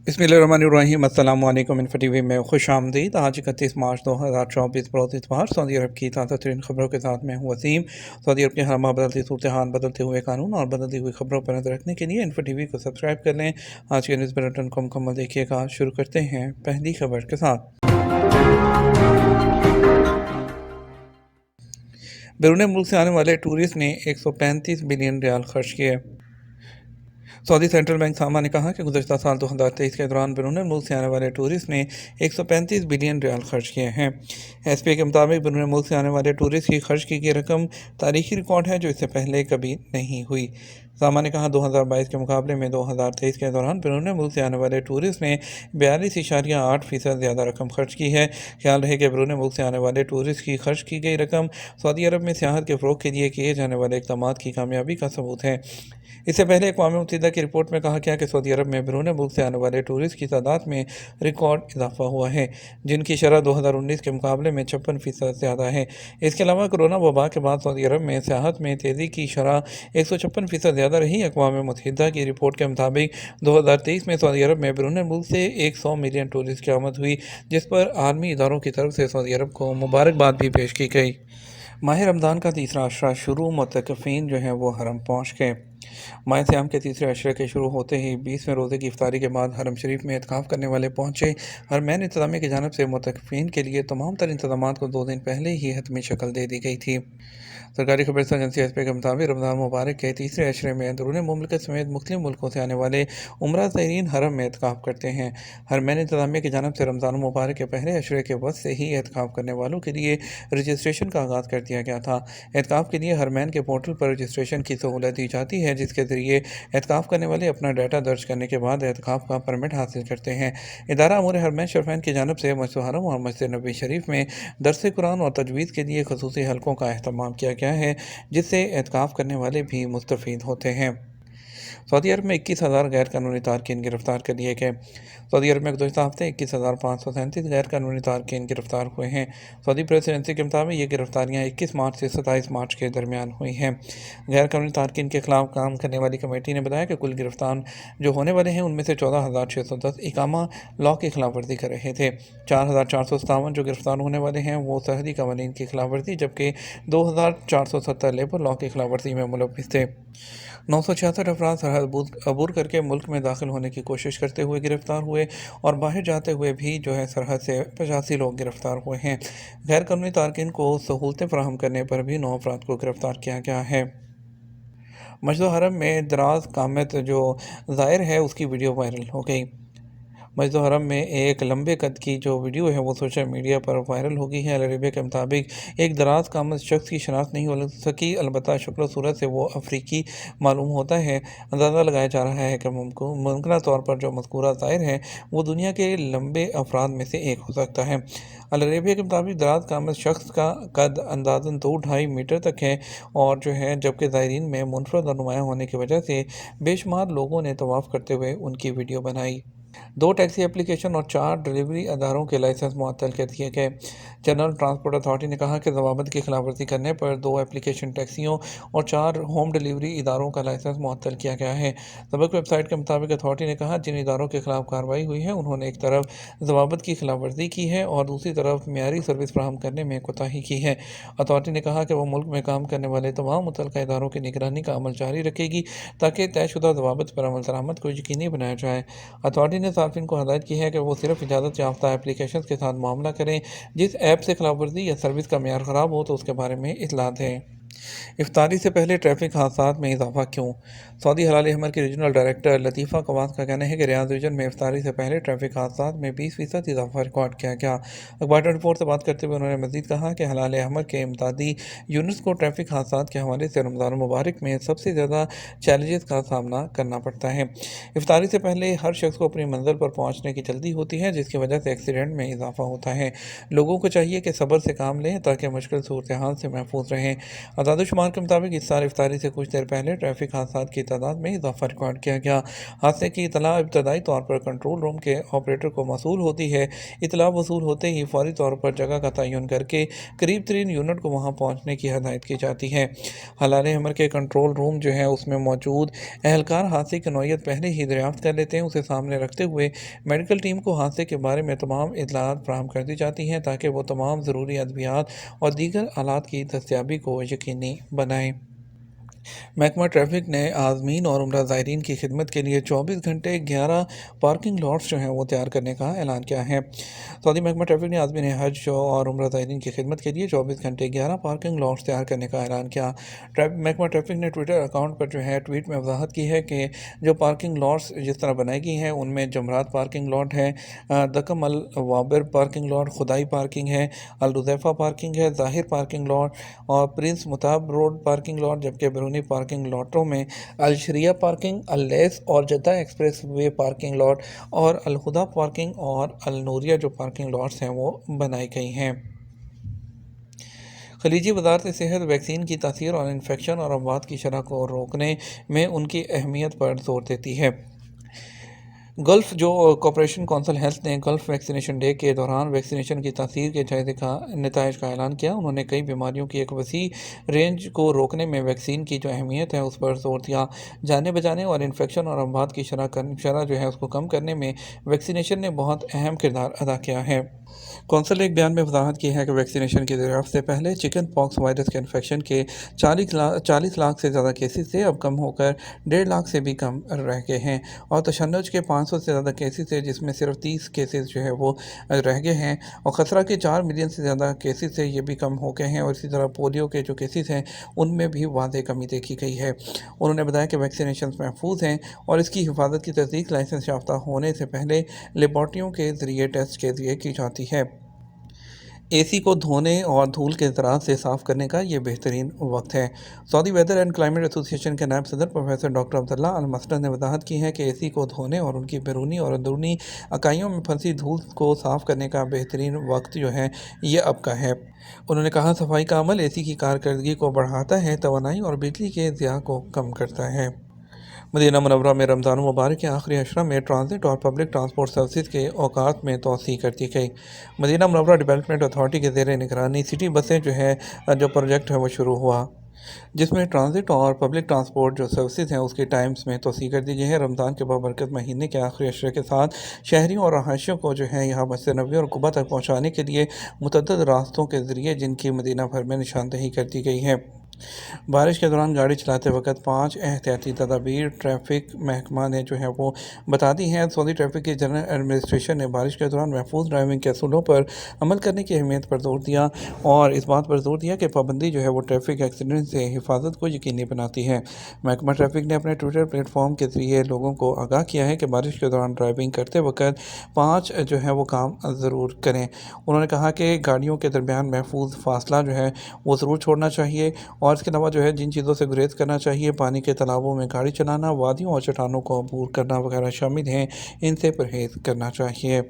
बिस्मिल्लाहिर्रहमानिर्रहीम। अस्सलाम वालेकुम। इन्फो टीवी में खुश आमदीद। आज 31 मार्च 2024 बरोज़ इतवार सऊदी अरब की ताज़ा तरीन खबरों के साथ मैं हूँ वसीम। सऊदी अरब के हरमा बदलती सूरत हाल, बदलते हुए कानून और बदलती हुई खबरों पर नजर रखने के लिए इन्फो टीवी को सब्सक्राइब कर लें। आज के न्यूज़ बुलेटिन को मुकम्मल देखिएगा। शुरू करते हैं पहली खबर के साथ। बैरून मुल्क से आने वाले टूरिस्ट ने 135 बिलियन रियाल खर्च किए। सऊदी सेंट्रल बैंक सामा ने कहा कि गुज़श्ता साल 2023 के दौरान बैरून मुल्क से आने वाले टूरिस्ट ने 135 बिलियन रियाल खर्च किए हैं। एसपीए के मुताबिक बैरून मुल्क से आने वाले टूरिस्ट की खर्च की गई रकम तारीखी रिकॉर्ड है जो इससे पहले कभी नहीं हुई। सामा ने कहा 2022 के मुकाबले में 2023 के दौरान बैरून मुल्क से आने वाले टूरिस्ट ने 42.8% ज़्यादा रकम खर्च की है। ख्याल रहे कि बैरून मुल्क से आने वाले टूरिस्ट की खर्च की गई रकम सऊदी अरब में सियाहत के फ़रोग़ के लिए किए जाने वाले इक़दामात की कामयाबी का सबूत है। इससे पहले अक़वाम मुत्तहिदा की रिपोर्ट में कहा गया कि सऊदी अरब में बैरून मुल्क से आने वाले टूरिस्ट की तादाद में रिकॉर्ड इजाफा हुआ है, जिनकी शरह 2019 के मुकाबले में 56% ज़्यादा है। इसके अलावा कोरोना वबा के बाद सऊदी अरब में सियाहत में तेज़ी की शरह 156% ज़्यादा रही। अक़वाम मुत्तहिदा की रिपोर्ट के मुताबिक 2023 में सऊदी अरब में बैरून मुल्क से 100 मिलियन टूरिस्ट की आमद हुई, जिस पर आलमी इदारों की तरफ से सऊदी अरब को मुबारकबाद भी पेश की गई। माह रमज़ान का तीसरा अशरा शुरू, मुतकफ़ीन जो हैं वो हरम पहुँच गए। माह सियाम के तीसरे अशरे के शुरू होते ही 20वें रोज़े की इफ्तारी के बाद हरम शरीफ में एतकाफ़ करने वाले पहुँचे। हरमैन इंतज़ामिया की जानिब से मुतकफ़ीन के लिए तमाम तर इंतज़ामात को 2 दिन पहले ही हतमी शक्ल दे दी गई थी। सरकारी खबर एजेंसी एसपी के मुताबिक रमज़ान मुबारक के तीसरे अशरे में अंदरून मुमलिकत समेत मुख्तलिफ मुल्कों से आने वाले उम्रा ज़ायरीन हरम में एतकाफ़ करते हैं। हरमैन इंतज़ामिया की जानिब से रमज़ान मुबारक के पहले अशरे के वक्त से ही एतकाफ़ करने वालों के लिए रजिस्ट्रेशन का आगाज़ कर दिया गया था। एतकाफ़ के लिए हरमैन के पोर्टल पर रजिस्ट्रेशन की सहूलत दी जाती है, जिसके ज़रिए एतकाफ़ करने वाले अपना डाटा दर्ज करने के बाद एतकाफ़ का परमिट हासिल करते हैं। इदारा अमूर हरमैन शरफैन की जानिब से मस्जिद हरम और मस्जिद नबी शरीफ में दर्स कुरान और तजवीज़ के लिए खसूसी हलकों का अहतमाम किया गया है, जिससे एतकाफ़ करने वाले भी मुस्तफ़ीद होते हैं। सऊदी अरब में 21,000 गैर कानूनी तारकीन गिरफ्तार कर लिए गए। सऊदी अरब में गुज़श्ता हफ्ते 21,537 गैर कानूनी तारकीन गिरफ्तार हुए हैं। सऊदी प्रेस एजेंसी के मुताबिक ये गिरफ्तारियाँ 21 मार्च से 27 मार्च के दरमियान हुई हैं। गैर कानूनी तारकीन के खिलाफ काम करने वाली कमेटी ने बताया कि कुल गिरफ्तार जो होने वाले हैं उनमें से 14,610 इकामा लॉ की खिलाफ वर्जी कर रहे थे। 4,457 जो गिरफ्तार होने वाले हैं वो सरहदी कवानीन की खिलाफ वर्जी, जबकि 2,470 लेबर लॉ की खिलाफ वर्जी में मुलव्विस थे। 966 अफराद सरहद अबूर करके मुल्क में दाखिल होने की कोशिश करते हुए गिरफ्तार हुए और बाहर जाते हुए भी जो है सरहद से 85 लोग गिरफ्तार हुए हैं। गैर कानूनी तारकीन को सहूलतें फराहम करने पर भी 9 अफराद को गिरफ्तार किया गया है। मस्जिद हरम में दराज कामत जो ज़ायर है उसकी वीडियो वायरल हो गई। मस्जिद हरम में एक लंबे कद की जो वीडियो है वो सोशल मीडिया पर वायरल हो गई है। अल अरबिया के मुताबिक एक दराज कामत शख्स की शनाख्त नहीं हो सकी, अलबत्ता शक्ल सूरत से वो अफ्रीकी मालूम होता है। अंदाज़ा लगाया जा रहा है कि मुमकिन तौर पर जो मज़कूरा ज़ाहिर है वो दुनिया के लंबे अफराद में से एक हो सकता है। अल अरबिया के मुताबिक दराज कामत शख्स का कद अंदाज़न 2-2.5 मीटर तक है और जो है जबकि ज़ायरीन में मुनफरद और नुमायाँ होने की वजह से बेशुमार लोगों ने तवाफ़ करते हुए उनकी वीडियो बनाई। 2 टैक्सी एप्लीकेशन और 4 डिलीवरी अदारों के लाइसेंस मुअत्तल कर दिए गए। जनरल ट्रांसपोर्ट अथॉरिटी ने कहा कि ज़वाबित की खिलाफवर्जी करने पर 2 एप्लीकेशन टैक्सियों और 4 होम डिलीवरी इदारों का लाइसेंस मुअत्तल किया गया है। सबक वेबसाइट के मुताबिक अथॉरिटी ने कहा जिन इदारों के खिलाफ कार्रवाई हुई है उन्होंने एक तरफ ज़वाबित की खिलाफवर्जी की है और दूसरी तरफ मियारी सर्विस फराहम करने में कोताही की है। अथॉरिटी ने कहा कि वह मुल्क में काम करने वाले तमाम मुतल्लिका इदारों की निगरानी का अमल जारी रखेगी ताकि तयशुदा ज़वाबित पर अमल दरामद को यकीनी बनाया जाए। अथॉरिटी ने सार्फिन को हदायत की है कि वो सिर्फ इजाज़त याफ्ता एप्लीकेशन के साथ मामला करें। जिस ऐप से खिलाफवर्जी या सर्विस का मेयार ख़राब हो तो उसके बारे में इत्तला दें। इफ्तारी से पहले ट्रैफिक हादसात में इजाफा क्यों? सऊदी हलाल अहमर की रीजनल डायरेक्टर लतीफ़ा कवास का कहना है कि रियाद रीजन में इफ्तारी से पहले ट्रैफिक हादसात में 20% इजाफा रिकॉर्ड किया गया। अखबार 24 से बात करते हुए उन्होंने मज़ीद कहा कि हलाल अहमर के इमदादी यूनिट्स को ट्रैफिक हादसात के हवाले से रमज़ान मुबारक में सबसे ज़्यादा चैलेंजेस का सामना करना पड़ता है। इफ्तारी से पहले हर शख्स को अपनी मंजिल पर पहुँचने की जल्दी होती है, जिसकी वजह से एक्सीडेंट में इजाफा होता है। लोगों को चाहिए कि सब्र से काम लें ताकि मुश्किल सूरत हाल से महफूज रहें। اعداد و شمار کے مطابق اس سال افطاری سے کچھ دیر پہلے ٹریفک حادثات کی تعداد میں اضافہ ریکارڈ کیا گیا۔ حادثے کی اطلاع ابتدائی طور پر کنٹرول روم کے آپریٹر کو موصول ہوتی ہے۔ اطلاع وصول ہوتے ہی فوری طور پر جگہ کا تعین کر کے قریب ترین یونٹ کو وہاں پہنچنے کی ہدایت کی جاتی ہے۔ ہلال حمر کے کنٹرول روم جو ہے اس میں موجود اہلکار حادثے کی نوعیت پہلے ہی دریافت کر لیتے ہیں۔ اسے سامنے رکھتے ہوئے میڈیکل ٹیم کو حادثے کے بارے میں تمام اطلاعات فراہم کر دی جاتی ہیں تاکہ وہ تمام ضروری ادویات اور دیگر آلات کی دستیابی کو یقینی بنائیں۔ محکمہ ٹریفک نے عازمین اور عمرہ زائرین کی خدمت کے لیے 24 گھنٹے 11 پارکنگ لاٹس جو ہیں وہ تیار کرنے کا اعلان کیا ہے۔ سعودی محکمہ ٹریفک نے عازمین حج اور عمرہ زائرین کی خدمت کے لیے 24 گھنٹے 11 پارکنگ لاٹس تیار کرنے کا اعلان کیا۔ محکمہ ٹریفک نے ٹویٹر اکاؤنٹ پر جو ہے ٹویٹ میں وضاحت کی ہے کہ جو پارکنگ لاٹس جس طرح بنائی گئی ہیں ان میں جمرات پارکنگ لاٹ ہے، دکم الوابر پارکنگ لاٹ، خدائی پارکنگ ہے، الرزیفہ پارکنگ ہے، ظاہر پارکنگ لاٹ اور پرنس متاب روڈ پارکنگ لاٹ، جبکہ بیرونی پارکنگ لاٹوں میں الشریعہ پارکنگ، اللیث اور Jeddah express way parking lot اور الہدا پارکنگ اور النوریہ جو پارکنگ لاٹس ہیں وہ بنائی گئی ہیں۔ خلیجی وزارت صحت ویکسین کی تاثیر اور انفیکشن اور اموات کی شرح کو روکنے میں ان کی اہمیت پر زور دیتی ہے۔ گلف جو کوآپریشن کونسل ہیلتھ نے گلف ویکسینیشن ڈے کے دوران ویکسینیشن کی تاثیر کے جائزے کا نتائج کا اعلان کیا۔ انہوں نے کئی بیماریوں کی ایک وسیع رینج کو روکنے میں ویکسین کی جو اہمیت ہے اس پر زور دیا۔ جانے بچانے اور انفیکشن اور اموات کی شرح جو ہے اس کو کم کرنے میں ویکسینیشن نے بہت اہم کردار ادا کیا ہے۔ کونسل نے ایک بیان میں وضاحت کی ہے کہ ویکسینیشن کی دریافت سے پہلے چکن پاکس وائرس کے انفیکشن کے 40 لاکھ سے زیادہ کیسز سے اب کم ہو کر 1.5 لاکھ سے بھی کم رہ گئے ہیں، اور تشنج کے 500 سے زیادہ کیسز سے جس میں صرف 30 کیسز جو ہے وہ رہ گئے ہیں، اور خسرہ کے 4 ملین سے زیادہ کیسز سے یہ بھی کم ہو گئے ہیں، اور اسی طرح پولیو کے جو کیسز ہیں ان میں بھی واضح کمی دیکھی گئی ہے۔ انہوں نے بتایا کہ ویکسینیشن محفوظ ہیں اور اس کی حفاظت کی تصدیق لائسنس یافتہ ہونے سے پہلے لیبارٹریوں کے ذریعے ٹیسٹ کے ذریعے کی جاتی ہے۔ اے سی کو دھونے اور دھول کے ذرات سے صاف کرنے کا یہ بہترین وقت ہے۔ سعودی ویدر اینڈ کلائمیٹ ایسوسی ایشن کے نائب صدر پروفیسر ڈاکٹر عبداللہ المسند نے وضاحت کی ہے کہ اے سی کو دھونے اور ان کی بیرونی اور اندرونی اکائیوں میں پھنسی دھول کو صاف کرنے کا بہترین وقت جو ہے یہ اب کا ہے۔ انہوں نے کہا صفائی کا عمل اے سی کی کارکردگی کو بڑھاتا ہے، توانائی اور بجلی کے ضیاع کو کم کرتا ہے۔ مدینہ منورہ میں رمضان المبارک کے آخری عشرہ میں ٹرانزٹ اور پبلک ٹرانسپورٹ سروسز کے اوقات میں توسیع کر دی گئی۔ مدینہ منورہ ڈیولپمنٹ اتھارٹی کے زیر نگرانی سٹی بسیں جو پروجیکٹ ہے وہ شروع ہوا، جس میں ٹرانزٹ اور پبلک ٹرانسپورٹ جو سروسز ہیں اس کی ٹائمز میں توسیع کر دی گئی ہے۔ رمضان کے بابرکت مہینے کے آخری عشرے کے ساتھ شہریوں اور رہائشیوں کو جو ہے یہاں مسجد نبوی اور قباء تک پہنچانے کے لیے متعدد راستوں کے ذریعے جن کی مدینہ بھر میں نشاندہی کر دی گئی ہے۔ بارش کے دوران گاڑی چلاتے وقت 5 احتیاطی تدابیر ٹریفک محکمہ نے جو ہے وہ بتا دی ہیں۔ سعودی ٹریفک کی جنرل ایڈمنسٹریشن نے بارش کے دوران محفوظ ڈرائیونگ کے اصولوں پر عمل کرنے کی اہمیت پر زور دیا اور اس بات پر زور دیا کہ پابندی جو ہے وہ ٹریفک ایکسیڈنٹ سے حفاظت کو یقینی بناتی ہے۔ محکمہ ٹریفک نے اپنے ٹویٹر پلیٹ فارم کے ذریعے لوگوں کو آگاہ کیا ہے کہ بارش کے دوران ڈرائیونگ کرتے وقت 5 جو ہے وہ کام ضرور کریں۔ انہوں نے کہا کہ گاڑیوں کے درمیان محفوظ فاصلہ جو ہے وہ ضرور چھوڑنا چاہیے، اور اس کے علاوہ جو ہے جن چیزوں سے گریز کرنا چاہیے، پانی کے تالابوں میں گاڑی چلانا، وادیوں اور چٹانوں کو عبور کرنا وغیرہ شامل ہیں، ان سے پرہیز کرنا چاہیے۔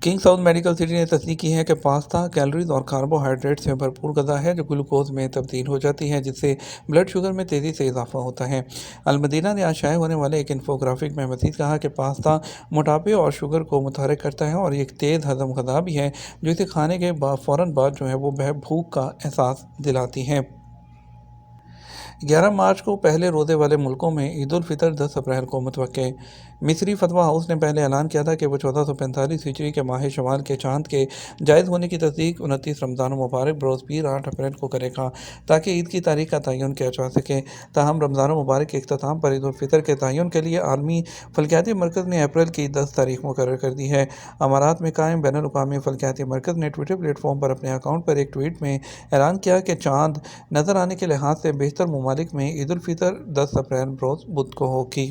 کنگ سعود میڈیکل سٹی نے تصدیق کی ہے کہ پاستا کیلوریز اور کاربوہائیڈریٹ سے بھرپور غذا ہے جو گلوکوز میں تبدیل ہو جاتی ہے، جس سے بلڈ شوگر میں تیزی سے اضافہ ہوتا ہے۔ المدینہ نے آج شائع ہونے والے ایک انفوگرافک میں مزید کہا کہ پاستا موٹاپے اور شوگر کو متحرک کرتا ہے اور یہ ایک تیز ہضم غذا بھی ہے جو اسے کھانے کے فوراً بعد جو ہے وہ بھوک کا احساس دلاتی ہے۔ 11 مارچ کو پہلے روزے والے ملکوں میں عید الفطر 10 اپریل کو متوقع۔ مصری فتویٰ ہاؤس نے پہلے اعلان کیا تھا کہ وہ 1445 ہجری کے ماہ شوال کے چاند کے جائز ہونے کی تصدیق 29 رمضان المبارک بروز پیر 8 اپریل کو کرے گا تاکہ عید کی تاریخ کا تعین کیا جا سکے۔ تاہم رمضان المبارک کے اختتام پر عید الفطر کے تعین کے لیے عالمی فلکیاتی مرکز نے اپریل کی 10 تاریخ مقرر کر دی ہے۔ امارات میں قائم بین الاقوامی فلکیاتی مرکز نے ٹویٹر پلیٹ فارم پر اپنے اکاؤنٹ پر ایک ٹویٹ میں اعلان کیا کہ چاند نظر آنے کے لحاظ سے بیشتر ممالک میں عید الفطر 10 اپریل بروز بدھ کو ہوگی۔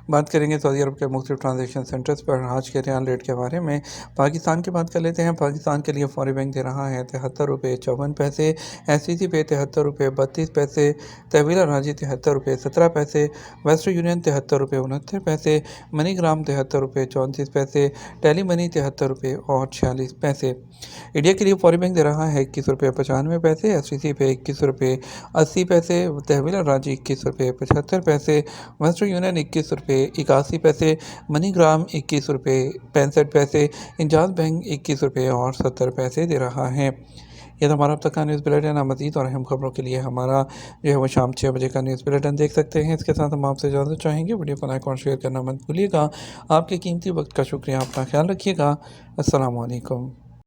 बात करेंगे सऊदी अरब के मुख्तलिफ ट्रांजेक्शन सेंटर्स पर आज के रियाल रेट के बारे में। पाकिस्तान की बात कर लेते हैं। पाकिस्तान के लिए फौरी बैंक दे रहा है 73 रुपये 54 पैसे, SCC पे 73 रुपये 32 पैसे, तहवील राजी 73 रुपये 17 पैसे, वेस्टर्न यूनियन 73 रुपये 69 पैसे, मनीग्राम 73 रुपये 34 पैसे, टेली मनी 73 रुपये और 46 पैसे। इंडिया के लिए फौरी बैंक दे रहा है 21 रुपये 95 पैसे, SCC पे 21 रुपये 80 पैसे, तहवील राजी 21 रुपये 75 पैसे, वेस्टर्न यूनियन 21 रुपये 81 पैसे, मनीग्राम 21 रुपये 65 पैसे, इंजाज बैंक 21 रुपये और 70 पैसे दे रहा है। यह तो हमारा अब तक का न्यूज़ बुलेटिन है। मज़ीद और अहम खबरों के लिए हमारा जो है वो शाम 6 बजे का न्यूज़ बुलेटिन देख सकते हैं। इसके साथ हम आपसे इजाज़त चाहेंगे। वीडियो को लाइक और शेयर करना मत भूलिएगा। आपके कीमती वक्त का शुक्रिया। अपना ख्याल रखिएगा। अस्सलाम वालेकुम।